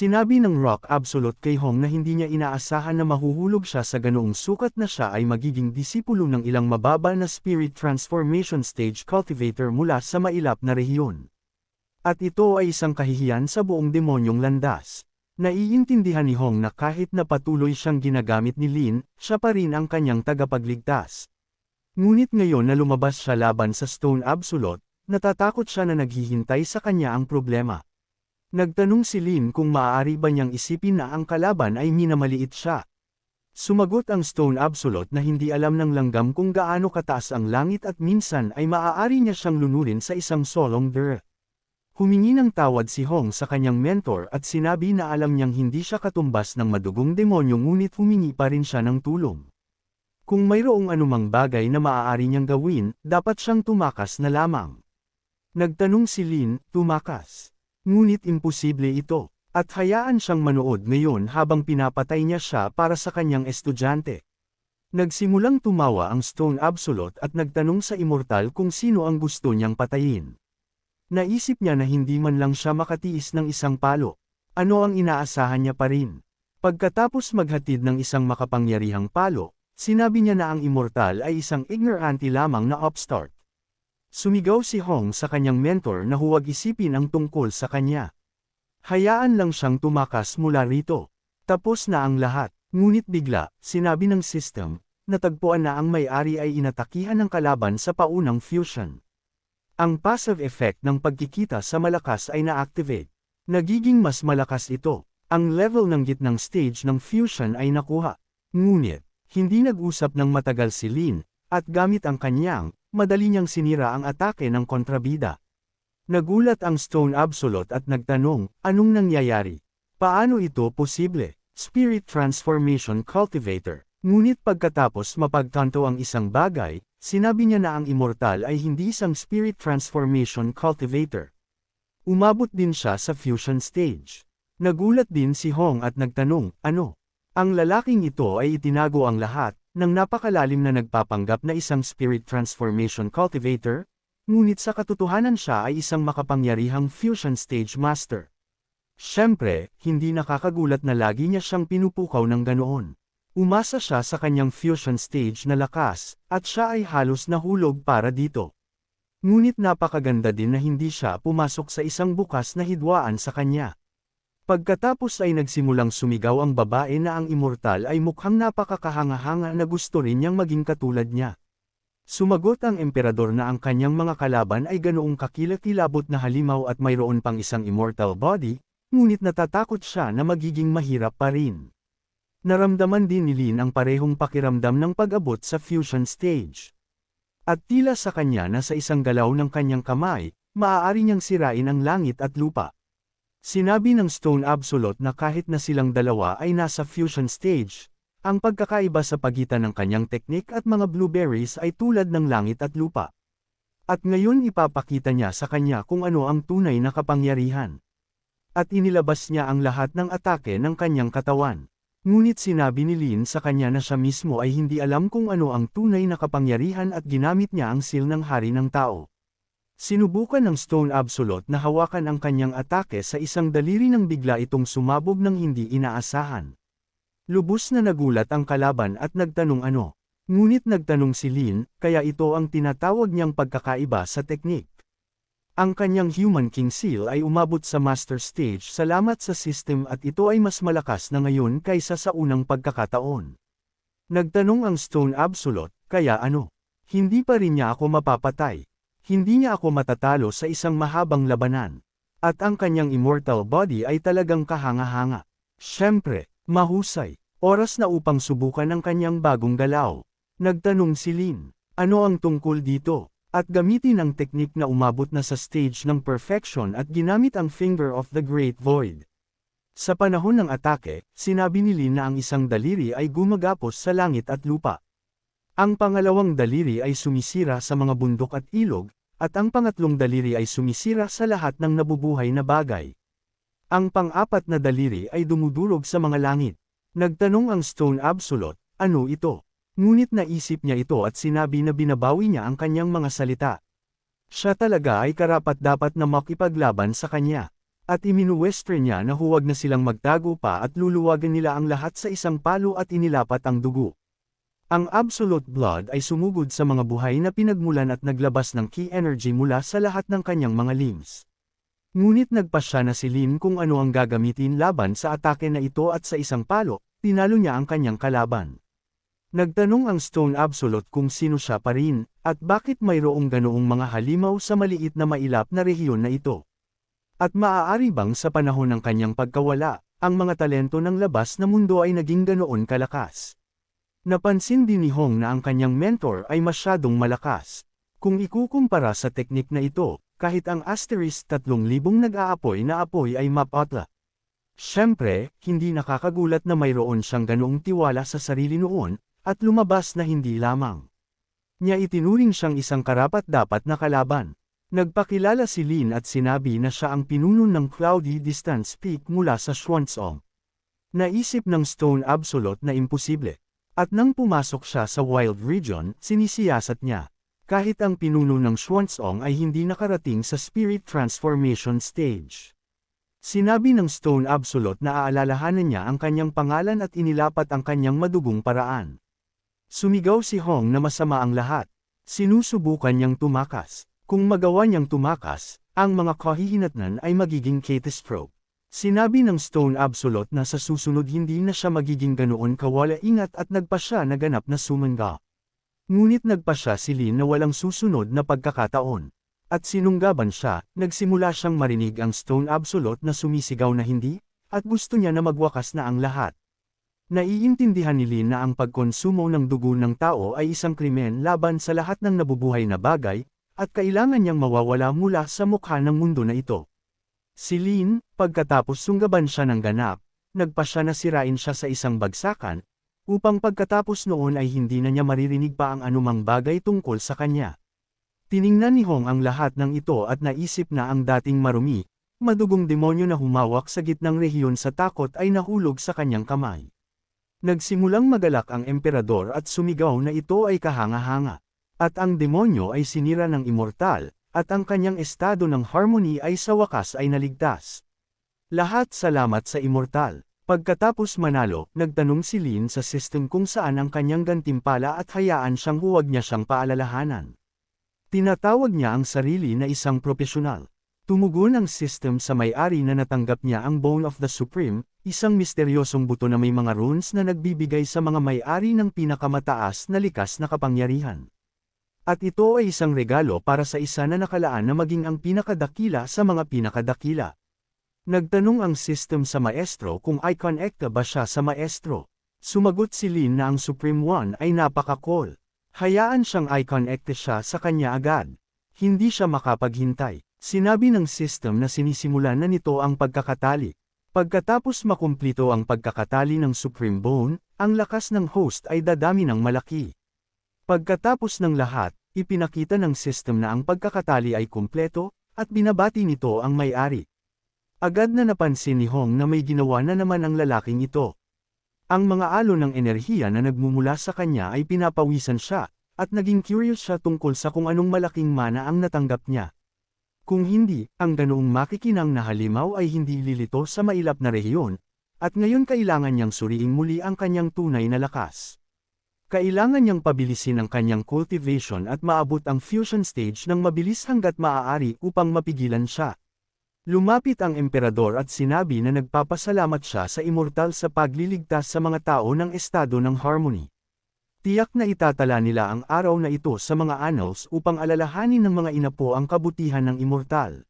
Sinabi ng Rock Absolute kay Hong na hindi niya inaasahan na mahuhulog siya sa ganoong sukat na siya ay magiging disipulo ng ilang mababa na Spirit Transformation Stage Cultivator mula sa mailap na rehiyon. At ito ay isang kahihiyan sa buong demonyong landas. Naiintindihan ni Hong na kahit na patuloy siyang ginagamit ni Lin, siya pa rin ang kanyang tagapagligtas. Ngunit ngayon na lumabas siya laban sa Stone Absolute, natatakot siya na naghihintay sa kanya ang problema. Nagtanong si Lin kung maaari ba niyang isipin na ang kalaban ay minamaliit siya. Sumagot ang Stone Absolute na hindi alam ng langgam kung gaano kataas ang langit at minsan ay maaari niya siyang lunurin sa isang solong der. Humingi ng tawad si Hong sa kanyang mentor at sinabi na alam niyang hindi siya katumbas ng madugong demonyo ngunit humingi pa rin siya ng tulong. Kung mayroong anumang bagay na maaari niyang gawin, dapat siyang tumakas na lamang. Nagtanong si Lin, tumakas. Ngunit imposible ito, at hayaan siyang manood ngayon habang pinapatay niya siya para sa kanyang estudyante. Nagsimulang tumawa ang Stone Absolute at nagtanong sa Immortal kung sino ang gusto niyang patayin. Naisip niya na hindi man lang siya makatiis ng isang palo. Ano ang inaasahan niya pa rin? Pagkatapos maghatid ng isang makapangyarihang palo, sinabi niya na ang Immortal ay isang ignorante lamang na upstart. Sumigaw si Hong sa kanyang mentor na huwag isipin ang tungkol sa kanya. Hayaan lang siyang tumakas mula rito. Tapos na ang lahat, ngunit bigla, sinabi ng system, natagpuan na ang may-ari ay inatakihan ng kalaban sa paunang fusion. Ang passive effect ng pagkikita sa malakas ay na-activate. Nagiging mas malakas ito. Ang level ng gitnang stage ng fusion ay nakuha. Ngunit, hindi nag-usap ng matagal si Lin, at gamit ang kanyang, madali niyang sinira ang atake ng kontrabida. Nagulat ang Stone Absolute at nagtanong, anong nangyayari? Paano ito posible? Spirit Transformation Cultivator. Ngunit pagkatapos mapagtanto ang isang bagay, sinabi niya na ang Immortal ay hindi isang Spirit Transformation Cultivator. Umabot din siya sa fusion stage. Nagulat din si Hong at nagtanong, ano? Ang lalaking ito ay itinago ang lahat, ng napakalalim na nagpapanggap na isang Spirit Transformation Cultivator, ngunit sa katotohanan siya ay isang makapangyarihang Fusion Stage Master. Siyempre, hindi nakakagulat na lagi niya siyang pinupukaw ng ganoon. Umasa siya sa kanyang Fusion Stage na lakas, at siya ay halos nahulog para dito. Ngunit napakaganda din na hindi siya pumasok sa isang bukas na hidwaan sa kanya. Pagkatapos ay nagsimulang sumigaw ang babae na ang Immortal ay mukhang napakakahanga-hanga na gusto rin niyang maging katulad niya. Sumagot ang emperador na ang kanyang mga kalaban ay ganoong kakilakilabot na halimaw at mayroon pang isang immortal body, ngunit natatakot siya na magiging mahirap pa rin. Naramdaman din ni Lin ang parehong pakiramdam ng pag-abot sa fusion stage. At tila sa kanya na sa isang galaw ng kanyang kamay, maaari niyang sirain ang langit at lupa. Sinabi ng Stone Absolute na kahit na silang dalawa ay nasa fusion stage, ang pagkakaiba sa pagitan ng kanyang teknik at mga blueberries ay tulad ng langit at lupa. At ngayon ipapakita niya sa kanya kung ano ang tunay na kapangyarihan. At inilabas niya ang lahat ng atake ng kanyang katawan. Ngunit sinabi ni Lin sa kanya na siya mismo ay hindi alam kung ano ang tunay na kapangyarihan at ginamit niya ang seal ng hari ng tao. Sinubukan ng Stone Absolute na hawakan ang kanyang atake sa isang daliri nang bigla itong sumabog ng hindi inaasahan. Lubos na nagulat ang kalaban at nagtanong ano. Ngunit nagtanong si Lin, kaya ito ang tinatawag niyang pagkakaiba sa teknik. Ang kanyang Human King Seal ay umabot sa Master Stage salamat sa system at ito ay mas malakas na ngayon kaysa sa unang pagkakataon. Nagtanong ang Stone Absolute, kaya ano? Hindi pa rin niya ako mapapatay. Hindi niya ako matatalo sa isang mahabang labanan. At ang kanyang immortal body ay talagang kahanga-hanga. Siyempre, mahusay. Oras na upang subukan ang kanyang bagong galaw. Nagtanong si Lin, ano ang tungkol dito? At gamitin ang teknik na umabot na sa stage ng perfection at ginamit ang Finger of the Great Void. Sa panahon ng atake, sinabi ni Lin na ang isang daliri ay gumagapos sa langit at lupa. Ang pangalawang daliri ay sumisira sa mga bundok at ilog, at ang pangatlong daliri ay sumisira sa lahat ng nabubuhay na bagay. Ang pang-apat na daliri ay dumudurog sa mga langit. Nagtanong ang Stone Absolute, ano ito? Ngunit naisip niya ito at sinabi na binabawi niya ang kanyang mga salita. Siya talaga ay karapat-dapat na makipaglaban sa kanya. At iminuwestro niya na huwag na silang magtago pa at luluwagan nila ang lahat sa isang palo at inilapat ang dugo. Ang Absolute Blood ay sumugod sa mga buhay na pinagmulan at naglabas ng key energy mula sa lahat ng kanyang mga limbs. Ngunit nagpasya na si Lin kung ano ang gagamitin laban sa atake na ito at sa isang palo, tinalo niya ang kanyang kalaban. Nagtanong ang Stone Absolute kung sino siya pa rin, at bakit mayroong ganoong mga halimaw sa maliit na mailap na rehiyon na ito. At maaari bang sa panahon ng kanyang pagkawala, ang mga talento ng labas na mundo ay naging ganoon kalakas? Napansin din ni Hong na ang kanyang mentor ay masyadong malakas. Kung ikukumpara sa teknik na ito, kahit ang Asterisk 3,000 nag-aapoy na apoy ay mapatla. Siyempre, hindi nakakagulat na mayroon siyang ganoong tiwala sa sarili noon, at lumabas na hindi lamang niya itinuring siyang isang karapat-dapat na kalaban. Nagpakilala si Lin at sinabi na siya ang pinuno ng Cloudy Distance Peak mula sa Xuanzong. Naisip ng Stone Absolute na imposible. At nang pumasok siya sa Wild Region, sinisiyasat niya. Kahit ang pinuno ng Xuanzong ay hindi nakarating sa Spirit Transformation Stage. Sinabi ng Stone Absolute na aalalahanan niya ang kanyang pangalan at inilapat ang kanyang madugong paraan. Sumigaw si Hong na masama ang lahat. Sinusubukan niyang tumakas. Kung magawa niyang tumakas, ang mga kahihinatnan ay magiging catastrophe. Sinabi ng Stone Absolute na sa susunod hindi na siya magiging ganoon kawala ingat at nagpa siya na ganap na sumangga. Ngunit nagpa siya si Lin na walang susunod na pagkakataon. At sinunggaban siya, nagsimula siyang marinig ang Stone Absolute na sumisigaw na hindi, at gusto niya na magwakas na ang lahat. Naiintindihan ni Lin na ang pagkonsumo ng dugo ng tao ay isang krimen laban sa lahat ng nabubuhay na bagay, at kailangan niyang mawawala mula sa mukha ng mundo na ito. Si Lin, pagkatapos sunggaban siya ng ganap, nagpa siya na sirain siya sa isang bagsakan, upang pagkatapos noon ay hindi na niya maririnig pa ang anumang bagay tungkol sa kanya. Tiningnan ni Hong ang lahat ng ito at naisip na ang dating marumi, madugong demonyo na humawak sa gitnang rehiyon sa takot ay nahulog sa kanyang kamay. Nagsimulang magalak ang emperador at sumigaw na ito ay kahanga-hanga. At ang demonyo ay sinira ng immortal, at ang kanyang estado ng harmony ay sa wakas ay naligtas. Lahat salamat sa immortal. Pagkatapos manalo, nagtanong si Lin sa system kung saan ang kanyang gantimpala at hayaan siyang huwag niya siyang paalalahanan. Tinatawag niya ang sarili na isang profesional. Tumugon ang system sa may-ari na natanggap niya ang Bone of the Supreme, isang misteryosong buto na may mga runes na nagbibigay sa mga may-ari ng pinakamataas na likas na kapangyarihan. At ito ay isang regalo para sa isa na nakalaan na maging ang pinakadakila sa mga pinakadakila. Nagtanong ang system sa maestro kung i-connect ba siya sa maestro. Sumagot si Lin na ang Supreme One ay napaka-cool. Hayaan siyang i-connect siya sa kanya agad. Hindi siya makapaghintay. Sinabi ng system na sinisimulan na nito ang pagkakatali. Pagkatapos makumplito ang pagkakatali ng Supreme Bone, ang lakas ng host ay dadami ng malaki. Pagkatapos ng lahat, ipinakita ng system na ang pagkakatali ay kumpleto, at binabati nito ang may-ari. Agad na napansin ni Hong na may ginawa na naman ang lalaking ito. Ang mga alon ng enerhiya na nagmumula sa kanya ay pinapawisan siya, at naging curious siya tungkol sa kung anong malaking mana ang natanggap niya. Kung hindi, ang ganoong makikinang na halimaw ay hindi lilito sa mailap na rehiyon, at ngayon kailangan niyang suriing muli ang kanyang tunay na lakas. Kailangan niyang pabilisin ang kanyang cultivation at maabot ang fusion stage ng mabilis hanggat maaari upang mapigilan siya. Lumapit ang emperador at sinabi na nagpapasalamat siya sa immortal sa pagliligtas sa mga tao ng estado ng harmony. Tiyak na itatala nila ang araw na ito sa mga annals upang alalahanin ng mga inapo ang kabutihan ng immortal.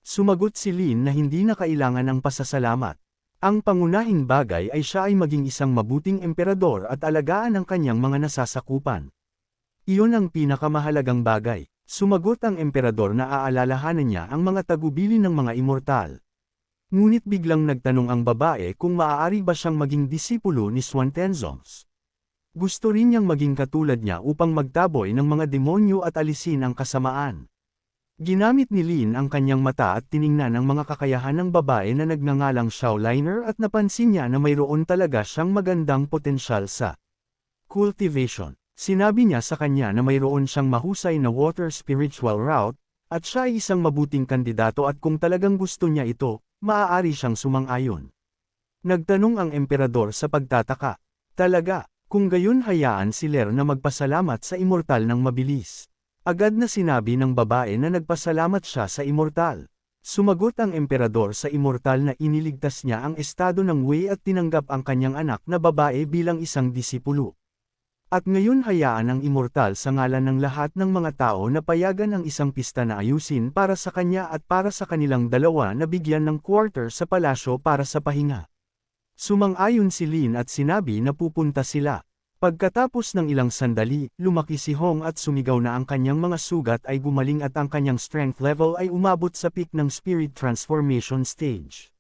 Sumagot si Lin na hindi na kailangan ng pasasalamat. Ang pangunahing bagay ay siya ay maging isang mabuting emperador at alagaan ang kanyang mga nasasakupan. Iyon ang pinakamahalagang bagay. Sumagot ang emperador na aalalahanan niya ang mga tagubilin ng mga immortal. Ngunit biglang nagtanong ang babae kung maaari ba siyang maging disipulo ni Xuantenzong. Gusto rin niyang maging katulad niya upang magtaboy ng mga demonyo at alisin ang kasamaan. Ginamit ni Lin ang kanyang mata at tiningnan ang mga kakayahan ng babae na nagngangalang Shaoliner at napansin niya na mayroon talaga siyang magandang potensyal sa cultivation. Sinabi niya sa kanya na mayroon siyang mahusay na water spiritual route, At siya ay isang mabuting kandidato at kung talagang gusto niya ito, maaari siyang sumang-ayon. Nagtanong ang emperador sa pagtataka. Talaga, kung gayon hayaan si Ler na magpasalamat sa immortal ng mabilis. Agad na sinabi ng babae na nagpasalamat siya sa immortal. Sumagot ang emperador sa immortal na iniligtas niya ang estado ng Wei at tinanggap ang kanyang anak na babae bilang isang disipulo. At ngayon hayaan ang immortal sa ngalan ng lahat ng mga tao na payagan ang isang pista na ayusin para sa kanya at para sa kanilang dalawa na bigyan ng quarter sa palasyo para sa pahinga. Sumang-ayon si Lin at sinabi na pupunta sila. Pagkatapos ng ilang sandali, lumaki si Hong at sumigaw na ang kanyang mga sugat ay gumaling at ang kanyang strength level ay umabot sa peak ng spirit transformation stage.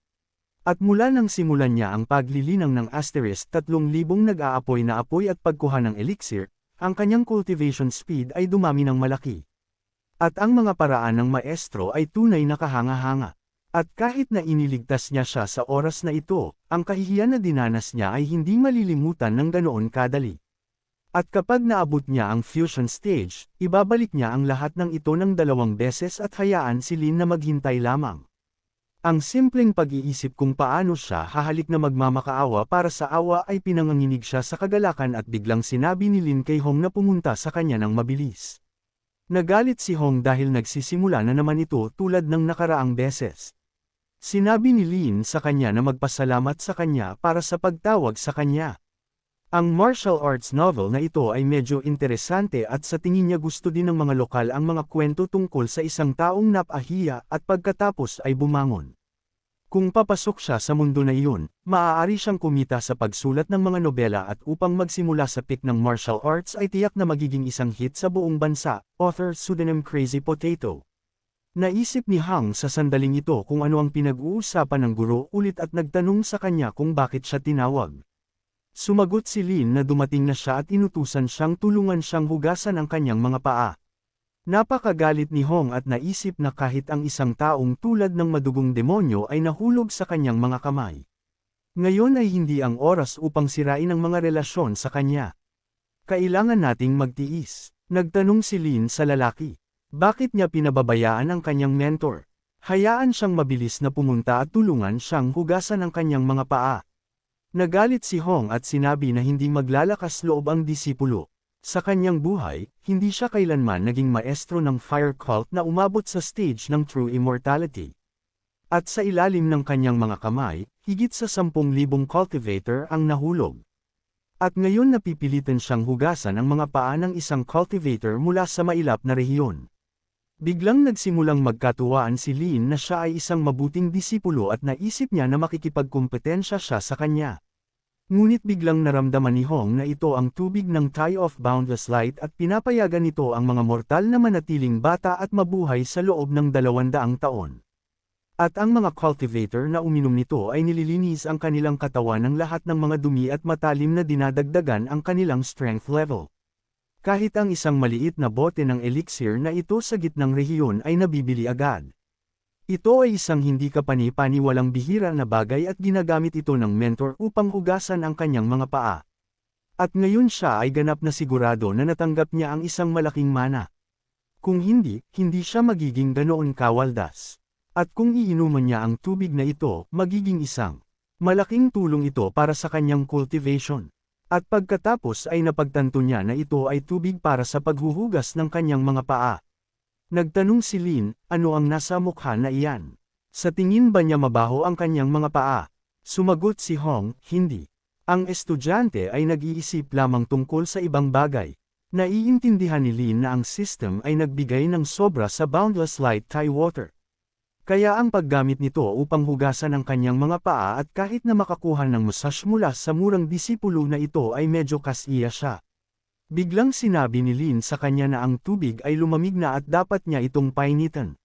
At mula nang simulan niya ang paglilinang ng Asterisk 3,000 nag-aapoy na apoy at pagkuha ng elixir, ang kanyang cultivation speed ay dumami ng malaki. At ang mga paraan ng maestro ay tunay na kahanga-hanga. At kahit na iniligtas niya siya sa oras na ito, ang kahihiyan na dinanas niya ay hindi malilimutan ng ganoon kadali. At kapag naabot niya ang fusion stage, ibabalik niya ang lahat ng ito ng 2 beses at hayaan si Lin na maghintay lamang. Ang simpleng pag-iisip kung paano siya hahalik na magmamakaawa para sa awa ay pinanganginig siya sa kagalakan at biglang sinabi ni Lin kay Hong na pumunta sa kanya ng mabilis. Nagalit si Hong dahil nagsisimula na naman ito tulad ng nakaraang beses. Sinabi ni Lin sa kanya na magpasalamat sa kanya para sa pagtawag sa kanya. Ang martial arts novel na ito ay medyo interesante at sa tingin niya gusto din ng mga lokal ang mga kwento tungkol sa isang taong napahiya at pagkatapos ay bumangon. Kung papasok siya sa mundo na iyon, maaari siyang kumita sa pagsulat ng mga nobela at upang magsimula sa peak ng martial arts ay tiyak na magiging isang hit sa buong bansa. Author pseudonym Crazy Potato. Naisip ni Hang sa sandaling ito kung ano ang pinag-uusapan ng guro ulit at nagtanong sa kanya kung bakit siya tinawag. Sumagot si Lin na dumating na siya at inutusan siyang tulungan siyang hugasan ang kanyang mga paa. Napakagalit ni Hong at naisip na kahit ang isang taong tulad ng madugong demonyo ay nahulog sa kanyang mga kamay. Ngayon ay hindi ang oras upang sirain ang mga relasyon sa kanya. Kailangan nating magtiis. Nagtanong si Lin sa lalaki. Bakit niya pinababayaan ang kanyang mentor? Hayaan siyang mabilis na pumunta at tulungan siyang hugasan ang kanyang mga paa. Nagalit si Hong at sinabi na hindi maglalakas loob ang disipulo. Sa kanyang buhay, hindi siya kailanman naging maestro ng fire cult na umabot sa stage ng true immortality. At sa ilalim ng kanyang mga kamay, higit sa 10,000 cultivator ang nahulog. At ngayon napipilitan siyang hugasan ang mga paa ng isang cultivator mula sa mailap na rehiyon. Biglang nagsimulang magkatuwaan si Lin na siya ay isang mabuting disipulo at naisip niya na makikipagkumpetensya siya sa kanya. Ngunit biglang naramdaman ni Hong na ito ang tubig ng Tie of Boundless Light at pinapayagan nito ang mga mortal na manatiling bata at mabuhay sa loob ng 200 taon. At ang mga cultivator na uminom nito ay nililinis ang kanilang katawan ng lahat ng mga dumi at matalim na dinadagdagan ang kanilang strength level. Kahit ang isang maliit na bote ng elixir na ito sa gitnang rehiyon ay nabibili agad. Ito ay isang hindi kapani-paniwalang bihira na bagay at ginagamit ito ng mentor upang hugasan ang kanyang mga paa. At ngayon siya ay ganap na sigurado na natanggap niya ang isang malaking mana. Kung hindi, hindi siya magiging ganoon kawaldas. At kung iinuman niya ang tubig na ito, magiging isang malaking tulong ito para sa kanyang cultivation. At pagkatapos ay napagtanto niya na ito ay tubig para sa paghuhugas ng kanyang mga paa. Nagtanong si Lin, ano ang nasa mukha na iyan? Sa tingin ba niya mabaho ang kanyang mga paa? Sumagot si Hong, hindi. Ang estudyante ay nag-iisip lamang tungkol sa ibang bagay. Naiintindihan ni Lin na ang system ay nagbigay ng sobra sa Boundless Light Tie Water. Kaya ang paggamit nito upang hugasan ang kanyang mga paa at kahit na makakuha ng massage mula sa murang disipulo na ito ay medyo kasiya siya. Biglang sinabi ni Lin sa kanya na ang tubig ay lumamig na at dapat niya itong painitan.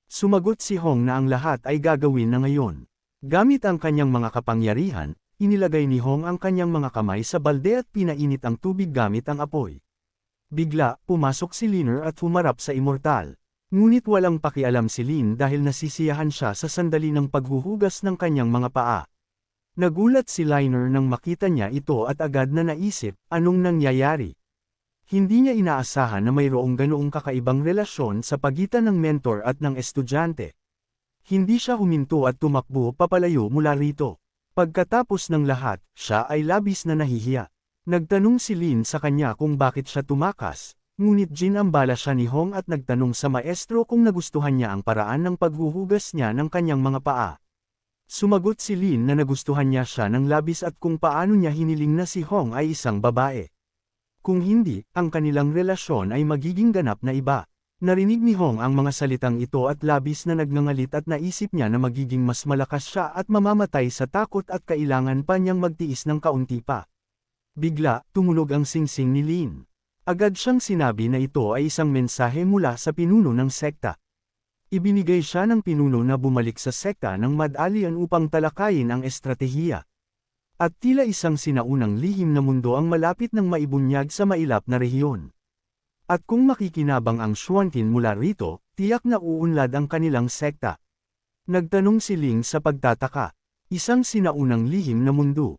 Sumagot si Hong na ang lahat ay gagawin na ngayon. Gamit ang kanyang mga kapangyarihan, inilagay ni Hong ang kanyang mga kamay sa balde at pinainit ang tubig gamit ang apoy. Bigla, pumasok si Liner at humarap sa immortal. Ngunit walang pakialam si Lin dahil nasisiyahan siya sa sandali ng paghuhugas ng kanyang mga paa. Nagulat si Liner nang makita niya ito at agad na naisip, anong nangyayari? Hindi niya inaasahan na mayroong ganoong kakaibang relasyon sa pagitan ng mentor at ng estudyante. Hindi siya huminto at tumakbo papalayo mula rito. Pagkatapos ng lahat, siya ay labis na nahihiya. Nagtanong si Lin sa kanya kung bakit siya tumakas, ngunit ginambala siya ni Hong at nagtanong sa maestro kung nagustuhan niya ang paraan ng paghuhugas niya ng kanyang mga paa. Sumagot si Lin na nagustuhan niya siya ng labis at kung paano niya hiniling na si Hong ay isang babae. Kung hindi, ang kanilang relasyon ay magiging ganap na iba. Narinig ni Hong ang mga salitang ito at labis na nagngangalit at naisip niya na magiging mas malakas siya at mamamatay sa takot at kailangan pa niyang magtiis ng kaunti pa. Bigla, tumunog ang singsing ni Lin. Agad siyang sinabi na ito ay isang mensahe mula sa pinuno ng sekta. Ibinigay siya ng pinuno na bumalik sa sekta ng Madalian upang talakayin ang estratehiya. At tila isang sinaunang lihim na mundo ang malapit ng maibunyag sa mailap na rehiyon. At kung makikinabang ang Xuantin mula rito, tiyak na uunlad ang kanilang sekta. Nagtanong si Ling sa pagtataka. Isang sinaunang lihim na mundo.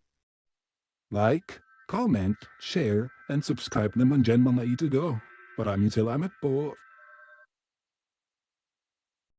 Like, comment, share, and subscribe naman dyan mga ito go. Maraming salamat po.